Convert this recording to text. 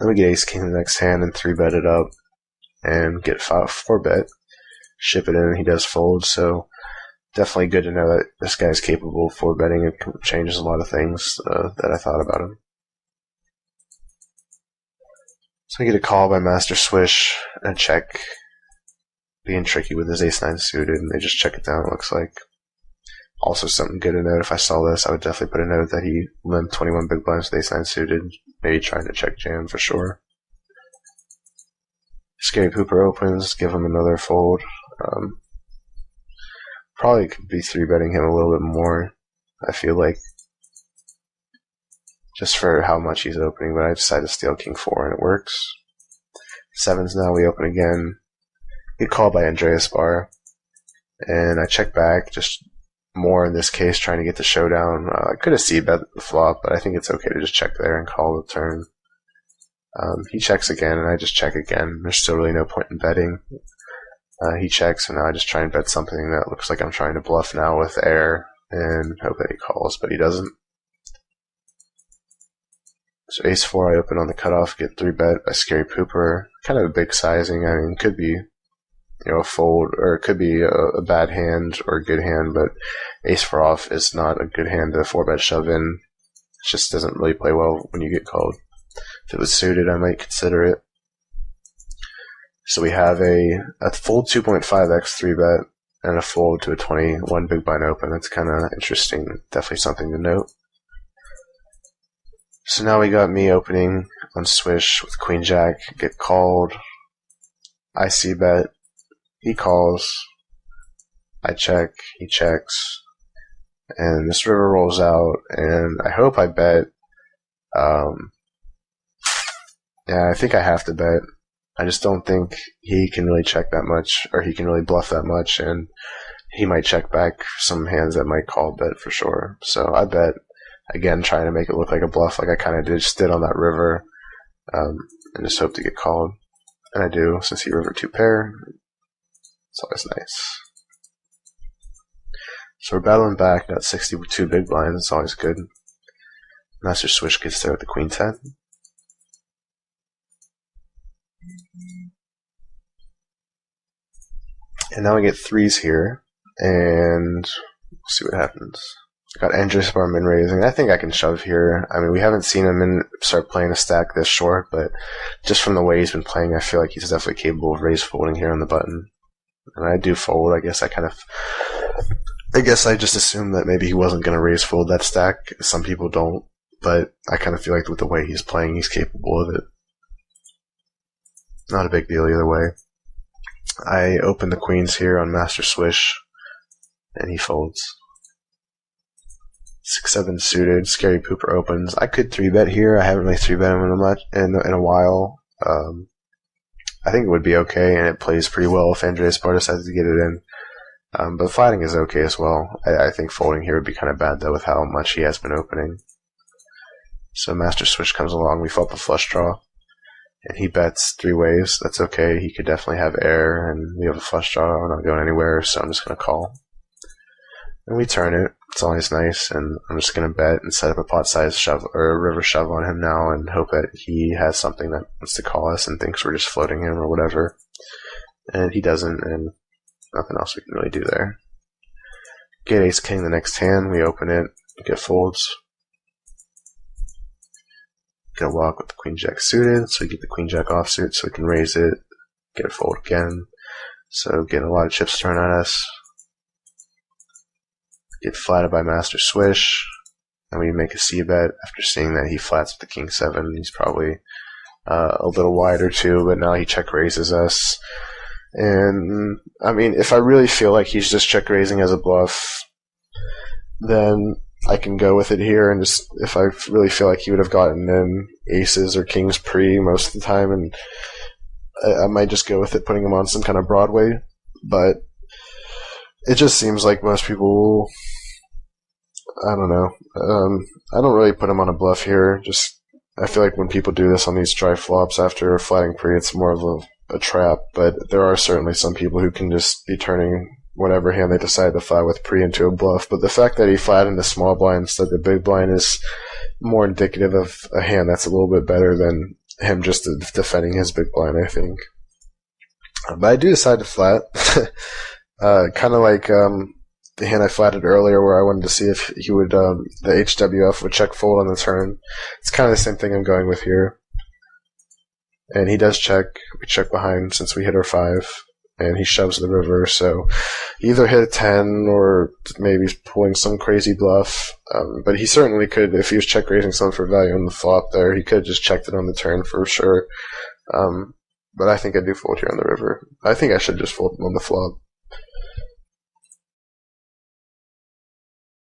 Then we get ace king the next hand and 3-bet it up and get 4-bet. Ship it in, he does fold, so definitely good to know that this guy's capable of 4-betting. It changes a lot of things that I thought about him. So we get a call by Master Swish and a check, being tricky with his ace-9 suited, and they just check it down, it looks like. Also something good to note, if I saw this, I would definitely put a note that he limped 21 big blinds with ace-9 suited, maybe trying to check jam for sure. Scary Pooper opens, give him another fold. Probably could be 3-betting him a little bit more, I feel like, just for how much he's opening, but I decided to steal king 4 and it works. 7s now, we open again. Get called by Andreas Bar, and I check back, just more in this case, trying to get the showdown. I could have c-bet the flop, but I think it's okay to just check there and call the turn. He checks again, and I just check again. There's still really no point in betting. He checks, and now I just try and bet something that looks like I'm trying to bluff now with air, and hope that he calls, but he doesn't. So ace 4, I open on the cutoff, get 3-bet by Scary Pooper. Kind of a big sizing. I mean, could be, a fold, or it could be a bad hand or a good hand, but ace 4 off is not a good hand to 4-bet shove in. It just doesn't really play well when you get called. If it was suited, I might consider it. So we have a fold 2.5x 3-bet and a fold to a 21 big blind open. That's kind of interesting. Definitely something to note. So now we got me opening on Swish with Queen Jack, get called. I c-bet. He calls. I check. He checks. And this river rolls out, and I hope I bet. Yeah, I think I have to bet. I just don't think he can really check that much, or he can really bluff that much, and he might check back some hands that might call bet for sure. So I bet, again, trying to make it look like a bluff, like I kind of just did on that river, and just hope to get called. And I do, since he river 2 pair. It's always nice. So we're battling back, got 62 big blinds, it's always good. Master Swish gets there with the Queen 10. And now we get 3s here, and we'll see what happens. Got Andreas Bar min raising. I think I can shove here. I mean, we haven't seen him start playing a stack this short, but just from the way he's been playing, I feel like he's definitely capable of raise folding here on the button. And I do fold. I guess I just assumed that maybe he wasn't going to raise fold that stack. Some people don't, but I kind of feel like with the way he's playing, he's capable of it. Not a big deal either way. I open the queens here on Master Swish, and he folds. 6-7 suited. Scary Pooper opens. I could 3-bet here. I haven't really 3-bet him in a while. I think it would be okay, and it plays pretty well if Andreas Bar decides to get it in. But fighting is okay as well. I think folding here would be kind of bad, though, with how much he has been opening. So Master Swish comes along. We flop a flush draw, and he bets 3 waves. That's okay. He could definitely have air, and we have a flush draw. We're not going anywhere, so I'm just going to call. And we turn it. It's always nice, and I'm just going to bet and set up a pot-sized shove or a river shove on him now and hope that he has something that wants to call us and thinks we're just floating him or whatever. And he doesn't, and nothing else we can really do there. Get ace-king the next hand. We open it. Get folds. Get a walk with the queen-jack suited, so we get the queen-jack offsuit so we can raise it. Get a fold again. So getting a lot of chips thrown at us. Get flatted by Master Swish, and we make a c-bet after seeing that he flats with the king 7. He's probably a little wider too, but now he check raises us. And I mean, if I really feel like he's just check raising as a bluff, then I can go with it here. And just if I really feel like he would have gotten in aces or kings pre most of the time, and I might just go with it, putting him on some kind of Broadway. But it just seems like most people, I don't know. I don't really put him on a bluff here. Just I feel like when people do this on these dry flops after flatting pre, it's more of a trap. But there are certainly some people who can just be turning whatever hand they decide to flat with pre into a bluff. But the fact that he flattened the small blind instead of the big blind is more indicative of a hand that's a little bit better than him just defending his big blind, I think. But I do decide to flat. Kind of like the hand I flatted earlier where I wanted to see if he would, the HWF would check fold on the turn. It's kind of the same thing I'm going with here. And he does check. We check behind since we hit our 5. And he shoves the river, so either hit a 10 or maybe pulling some crazy bluff. But he certainly could, if he was check raising something for value on the flop there, he could have just checked it on the turn for sure. But I think I do fold here on the river. I think I should just fold him on the flop.